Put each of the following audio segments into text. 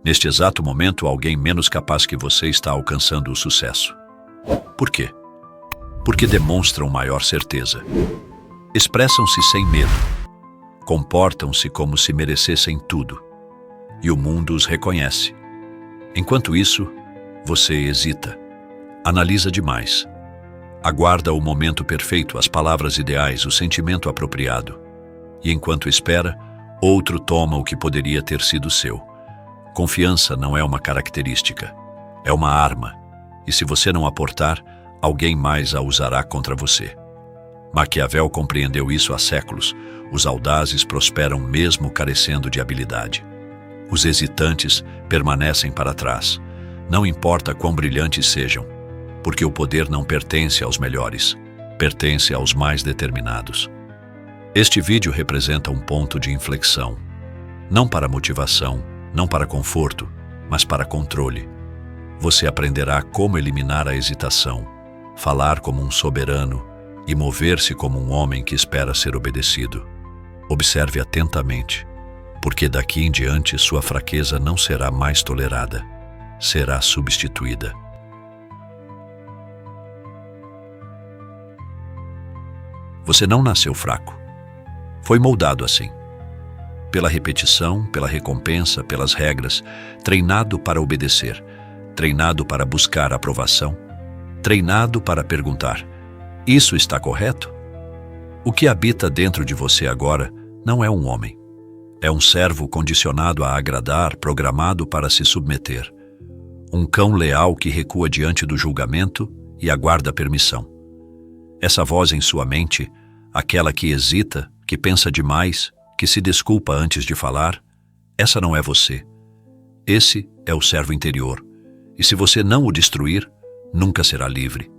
Neste exato momento, alguém menos capaz que você está alcançando o sucesso. Por quê? Porque demonstram maior certeza. Expressam-se sem medo. Comportam-se como se merecessem tudo. E o mundo os reconhece. Enquanto isso, você hesita. Analisa demais. Aguarda o momento perfeito, as palavras ideais, o sentimento apropriado. E enquanto espera, outro toma o que poderia ter sido seu. Confiança não é uma característica, é uma arma. E se você não aportar, alguém mais a usará contra você. Maquiavel compreendeu isso há séculos. Os audazes prosperam mesmo carecendo de habilidade. Os hesitantes permanecem para trás. Não importa quão brilhantes sejam, porque o poder não pertence aos melhores, pertence aos mais determinados. Este vídeo representa um ponto de inflexão. Não para motivação, não para conforto, mas para controle. Você aprenderá como eliminar a hesitação, falar como um soberano e mover-se como um homem que espera ser obedecido. Observe atentamente, porque daqui em diante sua fraqueza não será mais tolerada, será substituída. Você não nasceu fraco. Foi moldado assim. Pela repetição, pela recompensa, pelas regras, treinado para obedecer, treinado para buscar aprovação, treinado para perguntar: isso está correto? O que habita dentro de você agora não é um homem. É um servo condicionado a agradar, programado para se submeter. Um cão leal que recua diante do julgamento e aguarda permissão. Essa voz em sua mente, aquela que hesita, que pensa demais, que se desculpa antes de falar, essa não é você. Esse é o servo interior, e se você não o destruir, nunca será livre.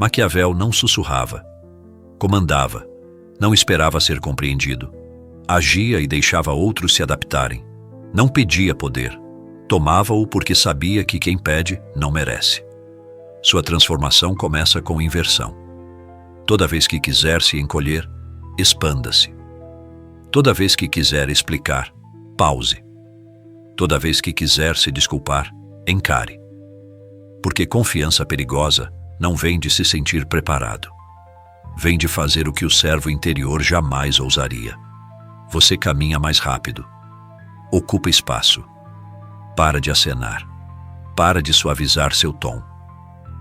Maquiavel não sussurrava, comandava, não esperava ser compreendido. Agia e deixava outros se adaptarem. Não pedia poder, tomava-o porque sabia que quem pede não merece. Sua transformação começa com inversão. Toda vez que quiser se encolher, expanda-se. Toda vez que quiser explicar, pause. Toda vez que quiser se desculpar, encare. Porque confiança perigosa não vem de se sentir preparado. Vem de fazer o que o servo interior jamais ousaria. Você caminha mais rápido. Ocupa espaço. Para de acenar. Para de suavizar seu tom.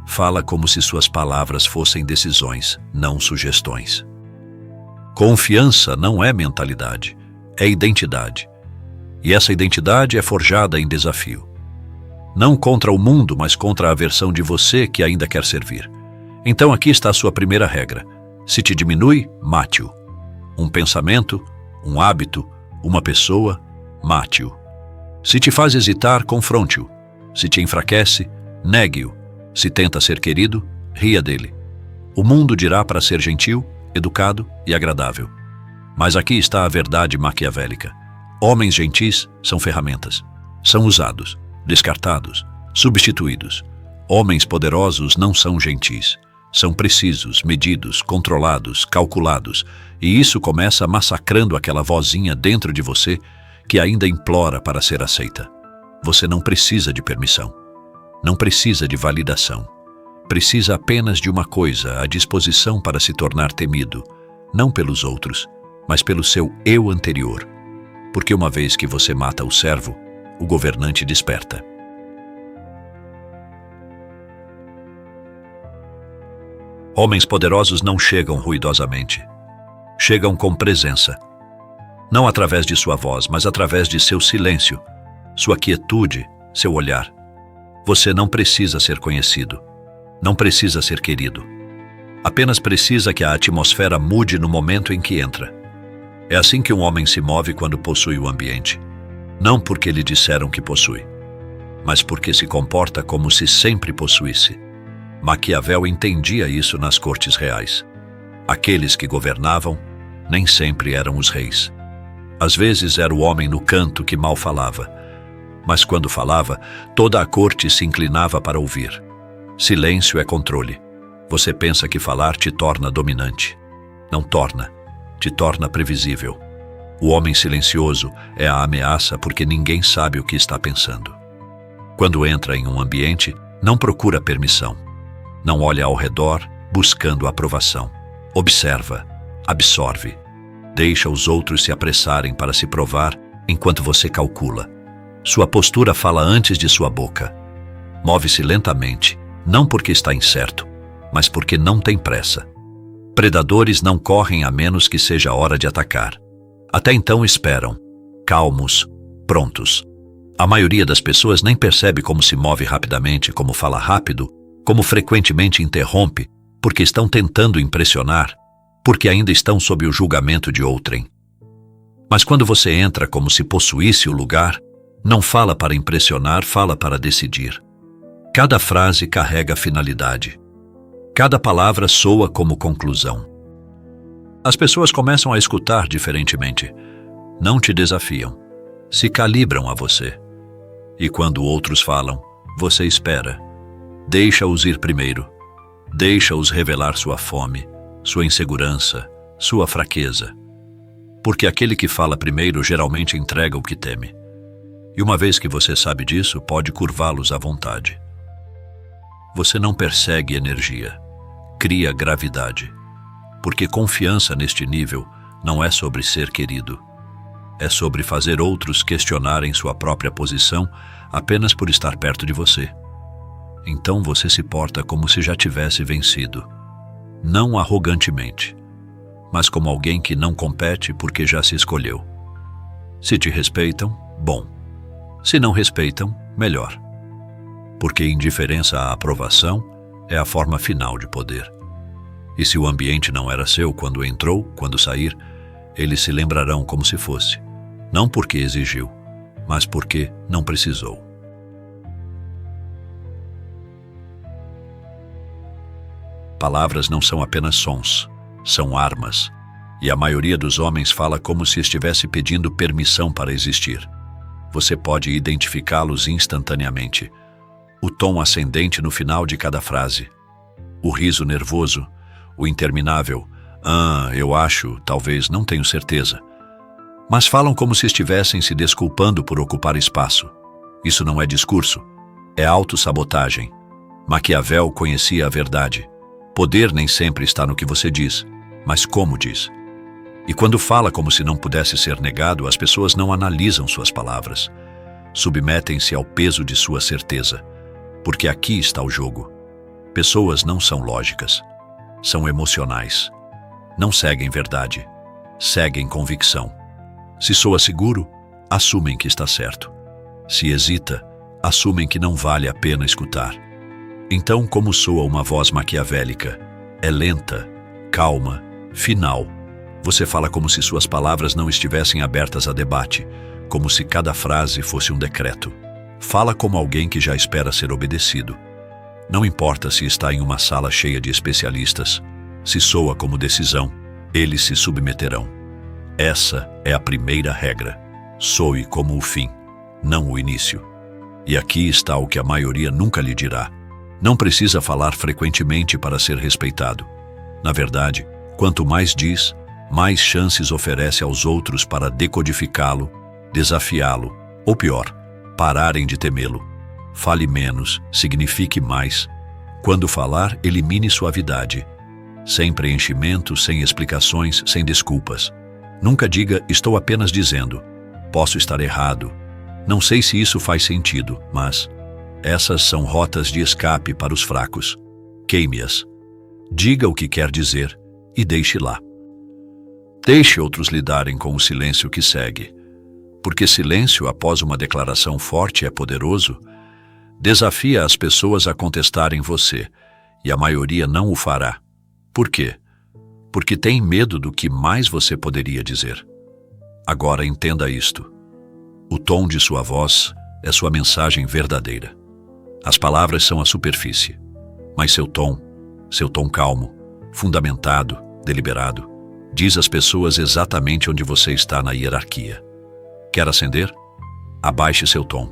Fala como se suas palavras fossem decisões, não sugestões. Confiança não é mentalidade, é identidade. E essa identidade é forjada em desafio. Não contra o mundo, mas contra a versão de você que ainda quer servir. Então aqui está a sua primeira regra. Se te diminui, mate-o. Um pensamento, um hábito, uma pessoa, mate-o. Se te faz hesitar, confronte-o. Se te enfraquece, negue-o. Se tenta ser querido, ria dele. O mundo dirá para ser gentil, educado e agradável. Mas aqui está a verdade maquiavélica. Homens gentis são ferramentas. São usados, descartados, substituídos. Homens poderosos não são gentis. São precisos, medidos, controlados, calculados. E isso começa massacrando aquela vozinha dentro de você que ainda implora para ser aceita. Você não precisa de permissão. Não precisa de validação. Precisa apenas de uma coisa, a disposição para se tornar temido, não pelos outros, mas pelo seu eu anterior. Porque uma vez que você mata o servo, o governante desperta. Homens poderosos não chegam ruidosamente. Chegam com presença. Não através de sua voz, mas através de seu silêncio, sua quietude, seu olhar. Você não precisa ser conhecido. Não precisa ser querido. Apenas precisa que a atmosfera mude no momento em que entra. É assim que um homem se move quando possui o ambiente. Não porque lhe disseram que possui, mas porque se comporta como se sempre possuísse. Maquiavel entendia isso nas cortes reais. Aqueles que governavam nem sempre eram os reis. Às vezes era o homem no canto que mal falava, mas quando falava, toda a corte se inclinava para ouvir. Silêncio é controle. Você pensa que falar te torna dominante. Não torna, te torna previsível. O homem silencioso é a ameaça porque ninguém sabe o que está pensando. Quando entra em um ambiente, não procura permissão. Não olha ao redor buscando aprovação. Observa, absorve. Deixa os outros se apressarem para se provar enquanto você calcula. Sua postura fala antes de sua boca. Move-se lentamente, não porque está incerto, mas porque não tem pressa. Predadores não correm a menos que seja hora de atacar. Até então esperam, calmos, prontos. A maioria das pessoas nem percebe como se move rapidamente, como fala rápido, como frequentemente interrompe, porque estão tentando impressionar, porque ainda estão sob o julgamento de outrem. Mas quando você entra como se possuísse o lugar, não fala para impressionar, fala para decidir. Cada frase carrega finalidade. Cada palavra soa como conclusão. As pessoas começam a escutar diferentemente. Não te desafiam. Se calibram a você. E quando outros falam, você espera. Deixa-os ir primeiro. Deixa-os revelar sua fome, sua insegurança, sua fraqueza. Porque aquele que fala primeiro geralmente entrega o que teme. E uma vez que você sabe disso, pode curvá-los à vontade. Você não persegue energia. Cria gravidade, porque confiança neste nível não é sobre ser querido, é sobre fazer outros questionarem sua própria posição apenas por estar perto de você. Então você se porta como se já tivesse vencido, não arrogantemente, mas como alguém que não compete porque já se escolheu. Se te respeitam, bom. Se não respeitam, melhor. Porque indiferença à aprovação é a forma final de poder. E se o ambiente não era seu quando entrou, quando sair, eles se lembrarão como se fosse. Não porque exigiu, mas porque não precisou. Palavras não são apenas sons, são armas. E a maioria dos homens fala como se estivesse pedindo permissão para existir. Você pode identificá-los instantaneamente. O tom ascendente no final de cada frase. O riso nervoso. O interminável. Eu acho, talvez, não tenho certeza. Mas falam como se estivessem se desculpando por ocupar espaço. Isso não é discurso. É autossabotagem. Maquiavel conhecia a verdade. Poder nem sempre está no que você diz, mas como diz. E quando fala como se não pudesse ser negado, as pessoas não analisam suas palavras. Submetem-se ao peso de sua certeza. Porque aqui está o jogo. Pessoas não são lógicas. São emocionais. Não seguem verdade. Seguem convicção. Se soa seguro, assumem que está certo. Se hesita, assumem que não vale a pena escutar. Então, como soa uma voz maquiavélica? É lenta, calma, final. Você fala como se suas palavras não estivessem abertas a debate, como se cada frase fosse um decreto. Fala como alguém que já espera ser obedecido. Não importa se está em uma sala cheia de especialistas, se soa como decisão, eles se submeterão. Essa é a primeira regra. Soe como o fim, não o início. E aqui está o que a maioria nunca lhe dirá. Não precisa falar frequentemente para ser respeitado. Na verdade, quanto mais diz, mais chances oferece aos outros para decodificá-lo, desafiá-lo, ou pior, pararem de temê-lo. Fale menos, signifique mais. Quando falar, elimine suavidade. Sem preenchimento, sem explicações, sem desculpas. Nunca diga, estou apenas dizendo. Posso estar errado. Não sei se isso faz sentido, mas essas são rotas de escape para os fracos. Queime-as. Diga o que quer dizer e deixe lá. Deixe outros lidarem com o silêncio que segue. Porque silêncio após uma declaração forte é poderoso. Desafia as pessoas a contestarem você, e a maioria não o fará. Por quê? Porque tem medo do que mais você poderia dizer. Agora entenda isto. O tom de sua voz é sua mensagem verdadeira. As palavras são a superfície, mas seu tom calmo, fundamentado, deliberado, diz às pessoas exatamente onde você está na hierarquia. Quer acender? Abaixe seu tom.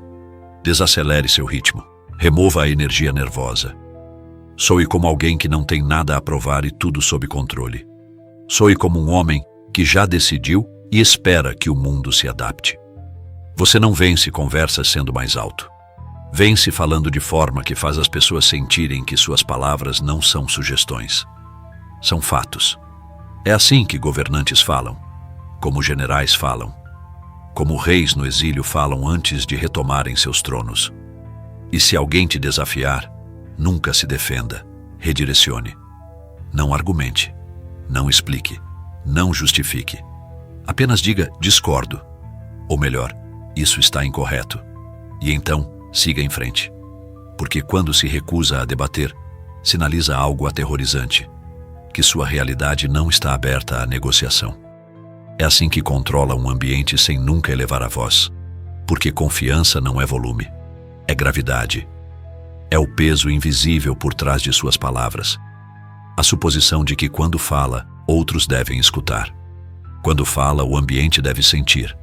Desacelere seu ritmo. Remova a energia nervosa. Soe como alguém que não tem nada a provar e tudo sob controle. Soe como um homem que já decidiu e espera que o mundo se adapte. Você não vence conversas sendo mais alto. Vence falando de forma que faz as pessoas sentirem que suas palavras não são sugestões. São fatos. É assim que governantes falam, como generais falam, como reis no exílio falam antes de retomarem seus tronos. E se alguém te desafiar, nunca se defenda, redirecione. Não argumente, não explique, não justifique. Apenas diga discordo, ou melhor, isso está incorreto. E então, siga em frente. Porque quando se recusa a debater, sinaliza algo aterrorizante, que sua realidade não está aberta à negociação. É assim que controla um ambiente sem nunca elevar a voz, porque confiança não é volume, é gravidade. É o peso invisível por trás de suas palavras. A suposição de que quando fala, outros devem escutar. Quando fala, o ambiente deve sentir.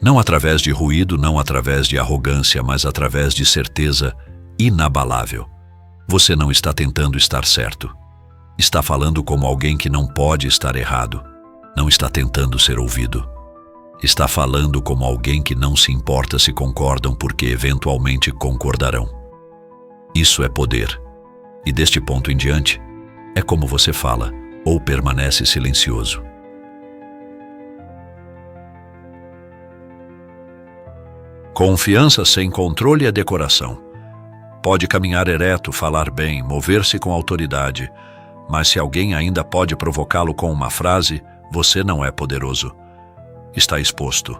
Não através de ruído, não através de arrogância, mas através de certeza inabalável. Você não está tentando estar certo. Está falando como alguém que não pode estar errado. Não está tentando ser ouvido. Está falando como alguém que não se importa se concordam porque eventualmente concordarão. Isso é poder. E deste ponto em diante, é como você fala ou permanece silencioso. Confiança sem controle é decoração. Pode caminhar ereto, falar bem, mover-se com autoridade, mas se alguém ainda pode provocá-lo com uma frase, você não é poderoso. Está exposto.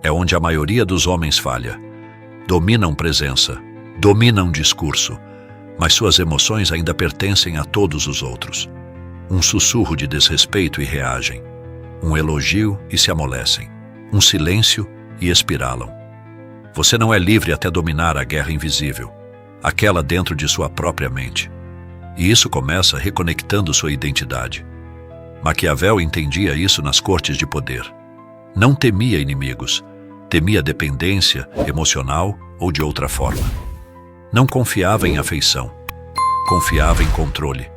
É onde a maioria dos homens falha. Dominam presença, dominam discurso, mas suas emoções ainda pertencem a todos os outros. Um sussurro de desrespeito e reagem. Um elogio e se amolecem. Um silêncio e espiralam. Você não é livre até dominar a guerra invisível, aquela dentro de sua própria mente. E isso começa reconectando sua identidade. Maquiavel entendia isso nas cortes de poder. Não temia inimigos, temia dependência emocional ou de outra forma. Não confiava em afeição, confiava em controle.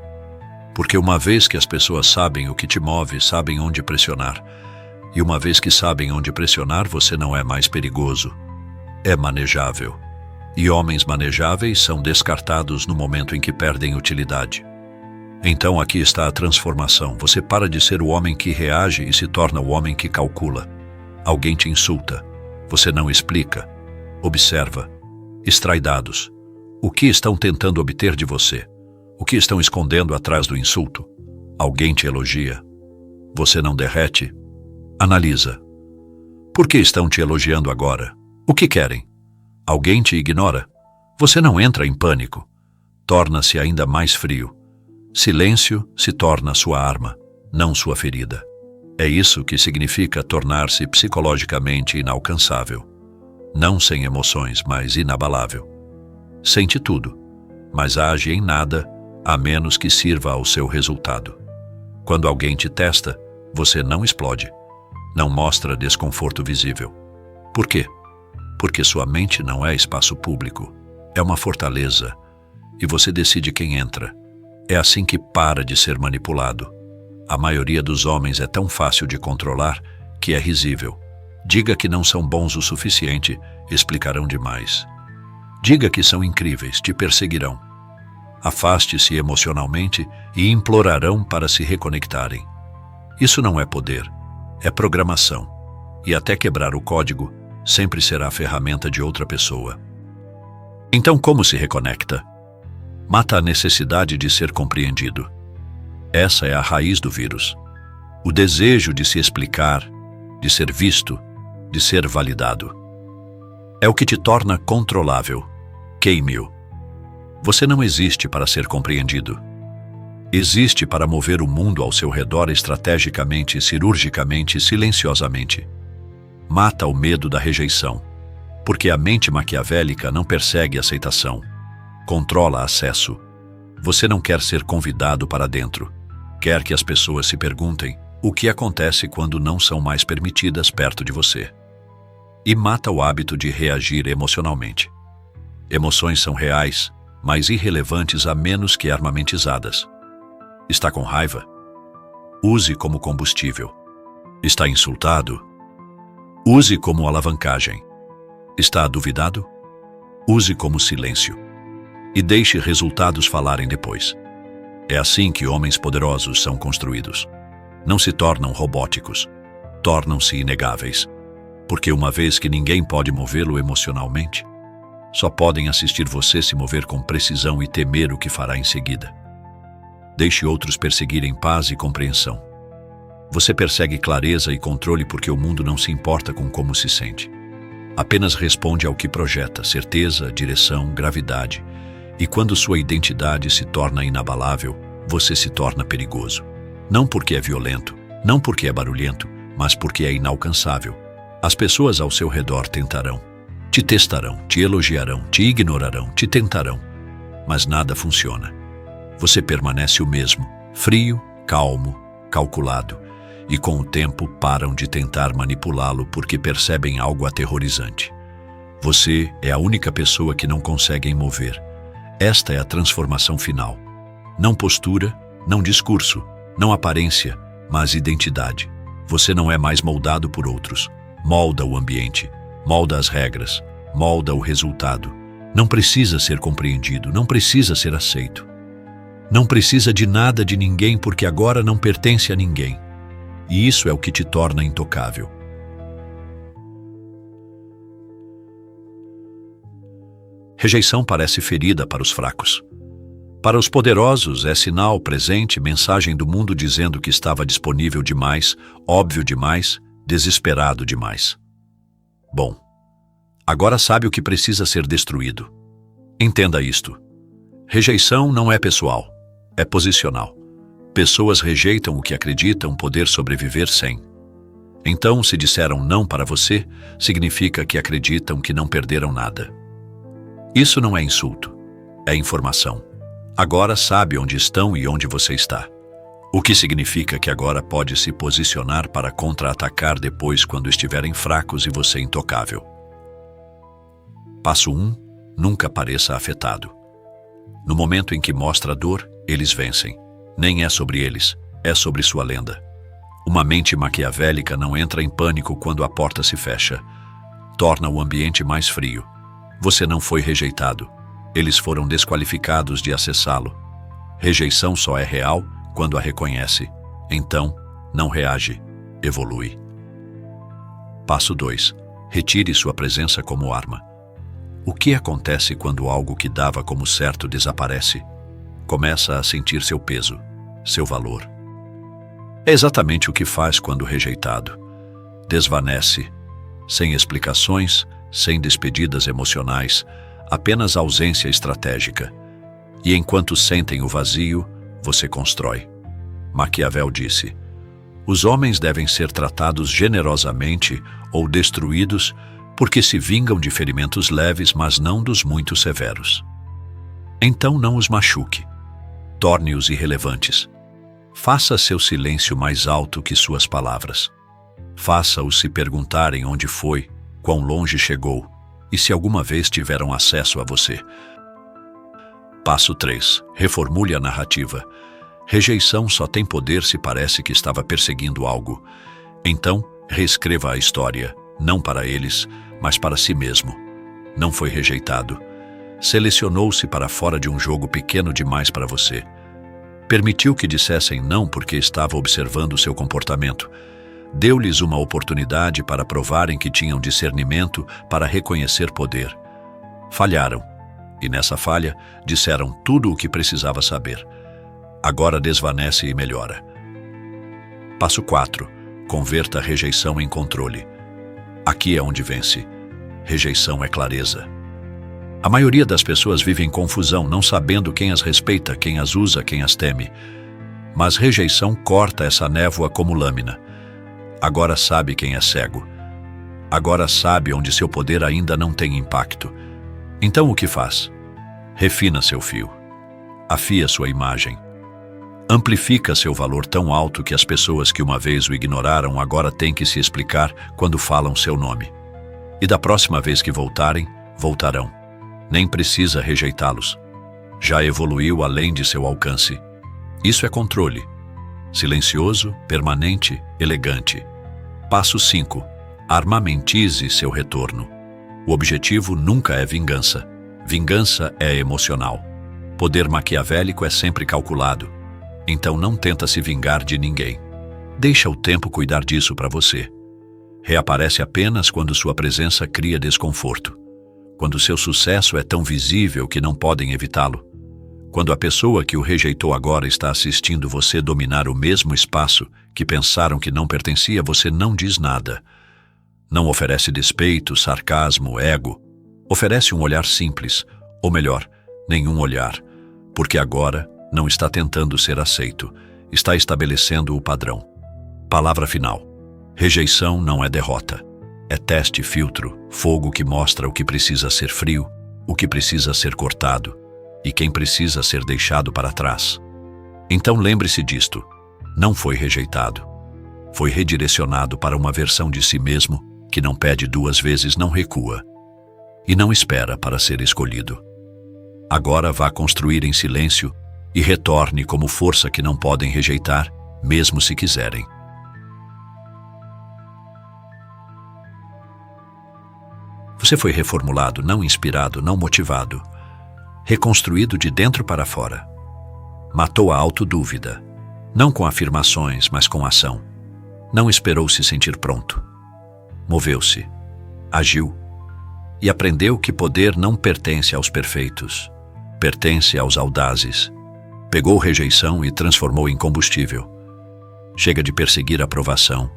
Porque uma vez que as pessoas sabem o que te move, sabem onde pressionar. E uma vez que sabem onde pressionar, você não é mais perigoso. É manejável. E homens manejáveis são descartados no momento em que perdem utilidade. Então aqui está a transformação. Você para de ser o homem que reage e se torna o homem que calcula. Alguém te insulta. Você não explica. Observa. Extrai dados. O que estão tentando obter de você? O que estão escondendo atrás do insulto? Alguém te elogia. Você não derrete? Analisa. Por que estão te elogiando agora? O que querem? Alguém te ignora? Você não entra em pânico. Torna-se ainda mais frio. Silêncio se torna sua arma, não sua ferida. É isso que significa tornar-se psicologicamente inalcançável. Não sem emoções, mas inabalável. Sente tudo, mas age em nada, a menos que sirva ao seu resultado. Quando alguém te testa, você não explode. Não mostra desconforto visível. Por quê? Porque sua mente não é espaço público. É uma fortaleza. E você decide quem entra. É assim que para de ser manipulado. A maioria dos homens é tão fácil de controlar que é risível. Diga que não são bons o suficiente, explicarão demais. Diga que são incríveis, te perseguirão. Afaste-se emocionalmente e implorarão para se reconectarem. Isso não é poder, é programação. E até quebrar o código, sempre será a ferramenta de outra pessoa. Então como se reconecta? Mata a necessidade de ser compreendido. Essa é a raiz do vírus. O desejo de se explicar, de ser visto, de ser validado. É o que te torna controlável. Queime-o. Você não existe para ser compreendido. Existe para mover o mundo ao seu redor estrategicamente, cirurgicamente, silenciosamente. Mata o medo da rejeição, porque a mente maquiavélica não persegue aceitação. Controla acesso. Você não quer ser convidado para dentro. Quer que as pessoas se perguntem o que acontece quando não são mais permitidas perto de você. E mata o hábito de reagir emocionalmente. Emoções são reais, mas irrelevantes a menos que armamentizadas. Está com raiva? Use como combustível. Está insultado? Use como alavancagem. Está duvidado? Use como silêncio. E deixe resultados falarem depois. É assim que homens poderosos são construídos. Não se tornam robóticos. Tornam-se inegáveis. Porque uma vez que ninguém pode movê-lo emocionalmente, só podem assistir você se mover com precisão e temer o que fará em seguida. Deixe outros perseguirem paz e compreensão. Você persegue clareza e controle porque o mundo não se importa com como se sente. Apenas responde ao que projeta, certeza, direção, gravidade. E quando sua identidade se torna inabalável, você se torna perigoso. Não porque é violento, não porque é barulhento, mas porque é inalcançável. As pessoas ao seu redor tentarão, te testarão, te elogiarão, te ignorarão, te tentarão. Mas nada funciona. Você permanece o mesmo, frio, calmo, calculado. E com o tempo param de tentar manipulá-lo porque percebem algo aterrorizante. Você é a única pessoa que não conseguem mover. Esta é a transformação final. Não postura, não discurso, não aparência, mas identidade. Você não é mais moldado por outros. Molda o ambiente, molda as regras, molda o resultado. Não precisa ser compreendido, não precisa ser aceito. Não precisa de nada de ninguém porque agora não pertence a ninguém. E isso é o que te torna intocável. Rejeição parece ferida para os fracos. Para os poderosos, é sinal presente, mensagem do mundo dizendo que estava disponível demais, óbvio demais, desesperado demais. Bom, agora sabe o que precisa ser destruído. Entenda isto. Rejeição não é pessoal, é posicional. Pessoas rejeitam o que acreditam poder sobreviver sem. Então, se disseram não para você, significa que acreditam que não perderam nada. Isso não é insulto, é informação. Agora sabe onde estão e onde você está. O que significa que agora pode se posicionar para contra-atacar depois quando estiverem fracos e você intocável. Passo 1. Nunca pareça afetado. No momento em que mostra dor, eles vencem. Nem é sobre eles, é sobre sua lenda. Uma mente maquiavélica não entra em pânico quando a porta se fecha. Torna o ambiente mais frio. Você não foi rejeitado. Eles foram desqualificados de acessá-lo. Rejeição só é real quando a reconhece. Então, não reage, evolui. Passo 2. Retire sua presença como arma. O que acontece quando algo que dava como certo desaparece? Começa a sentir seu peso, seu valor. É exatamente o que faz quando rejeitado. Desvanece, sem explicações, sem despedidas emocionais, apenas ausência estratégica. E enquanto sentem o vazio, você constrói. Maquiavel disse: os homens devem ser tratados generosamente ou destruídos porque se vingam de ferimentos leves, mas não dos muito severos. Então não os machuque. Torne-os irrelevantes. Faça seu silêncio mais alto que suas palavras. Faça-os se perguntarem onde foi, quão longe chegou e se alguma vez tiveram acesso a você. Passo 3. Reformule a narrativa. Rejeição só tem poder se parece que estava perseguindo algo. Então, reescreva a história, não para eles, mas para si mesmo. Não foi rejeitado. Selecionou-se para fora de um jogo pequeno demais para você. Permitiu que dissessem não porque estava observando seu comportamento. Deu-lhes uma oportunidade para provarem que tinham discernimento para reconhecer poder. Falharam, e nessa falha disseram tudo o que precisava saber. Agora desvanece e melhora. Passo 4. Converta a rejeição em controle. Aqui é onde vence. Rejeição é clareza. A maioria das pessoas vive em confusão, não sabendo quem as respeita, quem as usa, quem as teme. Mas rejeição corta essa névoa como lâmina. Agora sabe quem é cego. Agora sabe onde seu poder ainda não tem impacto. Então o que faz? Refina seu fio. Afia sua imagem. Amplifica seu valor tão alto que as pessoas que uma vez o ignoraram agora têm que se explicar quando falam seu nome. E da próxima vez que voltarem, voltarão. Nem precisa rejeitá-los. Já evoluiu além de seu alcance. Isso é controle. Silencioso, permanente, elegante. Passo 5. Armamentize seu retorno. O objetivo nunca é vingança. Vingança é emocional. Poder maquiavélico é sempre calculado. Então não tenta se vingar de ninguém. Deixa o tempo cuidar disso para você. Reaparece apenas quando sua presença cria desconforto. Quando seu sucesso é tão visível que não podem evitá-lo. Quando a pessoa que o rejeitou agora está assistindo você dominar o mesmo espaço que pensaram que não pertencia, você não diz nada. Não oferece despeito, sarcasmo, ego. Oferece um olhar simples, ou melhor, nenhum olhar, porque agora não está tentando ser aceito, está estabelecendo o padrão. Palavra final. Rejeição não é derrota. É teste, filtro, fogo que mostra o que precisa ser frio, o que precisa ser cortado e quem precisa ser deixado para trás. Então lembre-se disto. Não foi rejeitado. Foi redirecionado para uma versão de si mesmo que não pede duas vezes, não recua e não espera para ser escolhido. Agora vá construir em silêncio e retorne como força que não podem rejeitar, mesmo se quiserem. Você foi reformulado, não inspirado, não motivado. Reconstruído de dentro para fora. Matou a autodúvida, não com afirmações, mas com ação. Não esperou se sentir pronto. Moveu-se, agiu e aprendeu que poder não pertence aos perfeitos, pertence aos audazes. Pegou rejeição e transformou em combustível. Chega de perseguir a aprovação.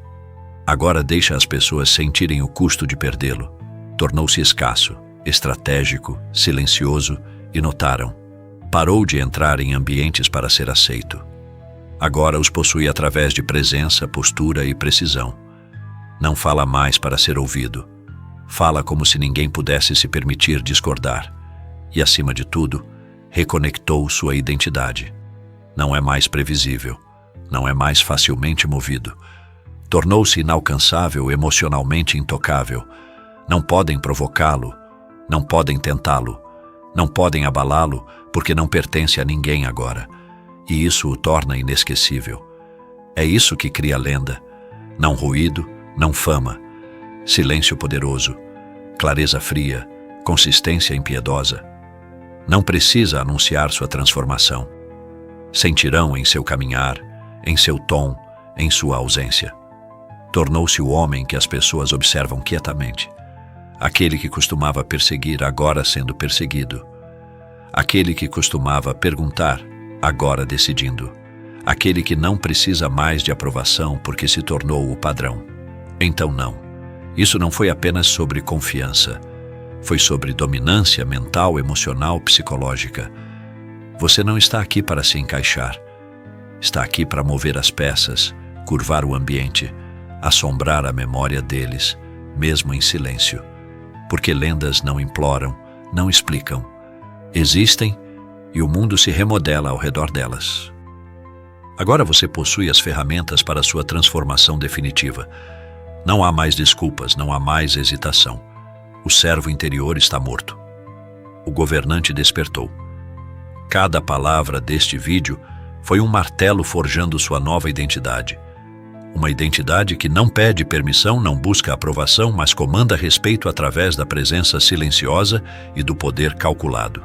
Agora deixa as pessoas sentirem o custo de perdê-lo. Tornou-se escasso, estratégico, silencioso e notaram. Parou de entrar em ambientes para ser aceito. Agora os possui através de presença, postura e precisão. Não fala mais para ser ouvido. Fala como se ninguém pudesse se permitir discordar. E, acima de tudo, reconectou sua identidade. Não é mais previsível. Não é mais facilmente movido. Tornou-se inalcançável, emocionalmente intocável. Não podem provocá-lo. Não podem tentá-lo. Não podem abalá-lo porque não pertence a ninguém agora. E isso o torna inesquecível. É isso que cria lenda. Não ruído, não fama. Silêncio poderoso. Clareza fria. Consistência impiedosa. Não precisa anunciar sua transformação. Sentirão em seu caminhar, em seu tom, em sua ausência. Tornou-se o homem que as pessoas observam quietamente. Aquele que costumava perseguir, agora sendo perseguido. Aquele que costumava perguntar, agora decidindo. Aquele que não precisa mais de aprovação porque se tornou o padrão. Então não. Isso não foi apenas sobre confiança. Foi sobre dominância mental, emocional, psicológica. Você não está aqui para se encaixar. Está aqui para mover as peças, curvar o ambiente, assombrar a memória deles, mesmo em silêncio. Porque lendas não imploram, não explicam. Existem e o mundo se remodela ao redor delas. Agora você possui as ferramentas para sua transformação definitiva. Não há mais desculpas, não há mais hesitação. O servo interior está morto. O governante despertou. Cada palavra deste vídeo foi um martelo forjando sua nova identidade. Uma identidade que não pede permissão, não busca aprovação, mas comanda respeito através da presença silenciosa e do poder calculado.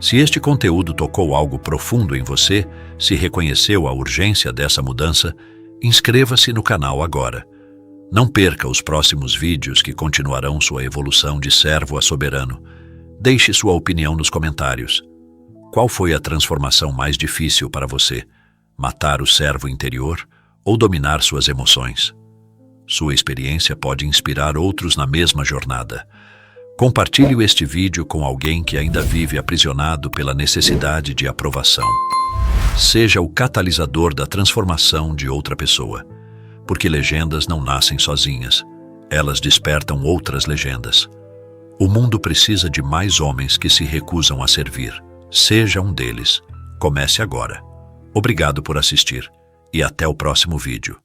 Se este conteúdo tocou algo profundo em você, se reconheceu a urgência dessa mudança, inscreva-se no canal agora. Não perca os próximos vídeos que continuarão sua evolução de servo a soberano. Deixe sua opinião nos comentários. Qual foi a transformação mais difícil para você? Matar o servo interior ou dominar suas emoções? Sua experiência pode inspirar outros na mesma jornada. Compartilhe este vídeo com alguém que ainda vive aprisionado pela necessidade de aprovação. Seja o catalisador da transformação de outra pessoa. Porque legendas não nascem sozinhas. Elas despertam outras legendas. O mundo precisa de mais homens que se recusam a servir. Seja um deles. Comece agora. Obrigado por assistir e até o próximo vídeo.